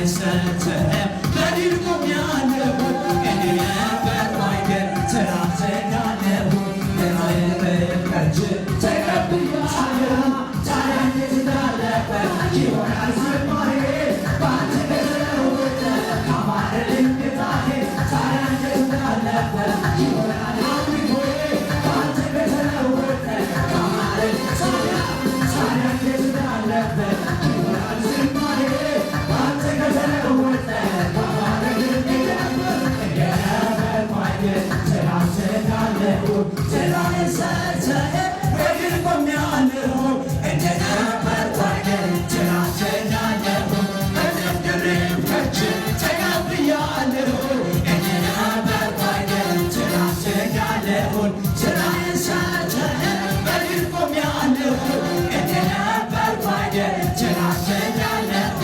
አይሰጥህም በድል ቆሜያለሁ እኔ በማይገር ተራተኛለሁ የማይበል እጅ ተቀብያለሁ ታዲያ እንዴት እንዳለፈ ይሆናል ዝማሬ በአንተ ከተለወጠ ካማረልኝ ጌታዬ ታዲያ እንዴት እንዳለፈ ይሆናል አምልኮዬ በአንተ ከተለወጠ ካማረልኝ ታዲያ እንዴት እንዳለፈ ይሆናል ዝማሬ በአንተ ከተለወጠ ካማረልኝ ትራንስጋለሁ ትራዬን ሰጥተህ በድል ቆሜያለሁ እንደነበርኩ አይደል ትራንስጋለሁ እጥፍ ድርብ ከእጅ ተቀብያለሁ እንደነበርኩ አይደል ትራንስጋለሁ ትራዬን ሰጥተህ በድል ቆሜያለሁ እንደነበርኩ አይደል ትራንስጋለሁ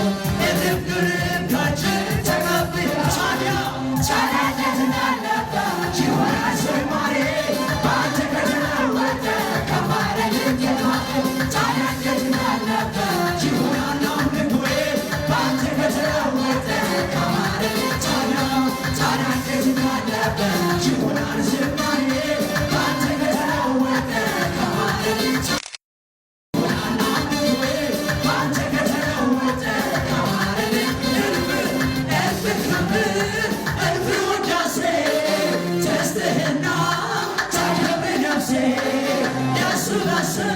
እጥፍ ድርብ ከእጅ ተቀብያለሁ ታዲያ እንዴት እንዳለፈ ይሆናል ዝማሬ በአንተ ከተለወጠ ካማረልኝ ጌታዬ ታዲያ እንዴት እንዳለፈ ይሆናል አምልኮዬ በአንተ ከተለወጠ ካማረልኝ ታዲያ እንዴት እንዳለፈ ይሆናል ዝማሬ በአንተ ከተለወጠ ካማረልኝ ይሆናል አምልኮዬ በአንተ ከተለወጠ ካማረልኝ እልፍ ክብር ደስተህና ታከብር ነፍሴ ደስ ብላስህ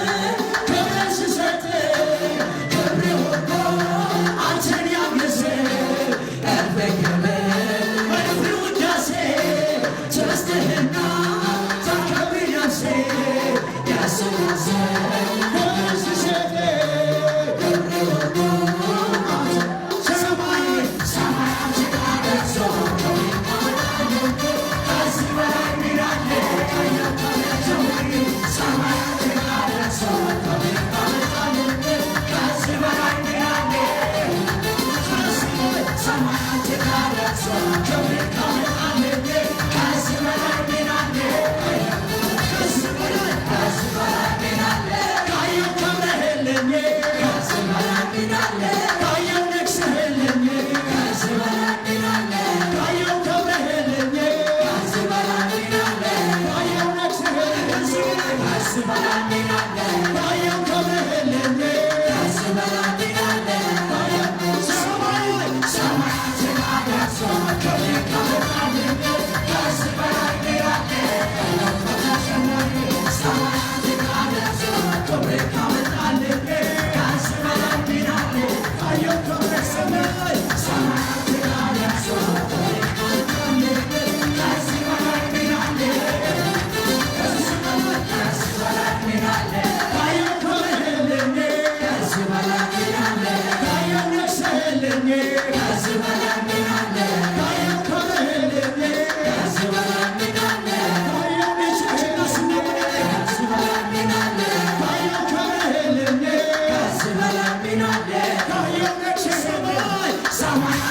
ክብርን ስሰጥ ክብር ሁሉ አንተን ያግዝ እልፍ ክብር እልፍ ውዳሴ ደስተህና ታከብር ነፍሴ ደስ ብላስህ ክብርን ስሰጥ ክብር ሁሉ ሰማያት ጋር ደርሶ Someone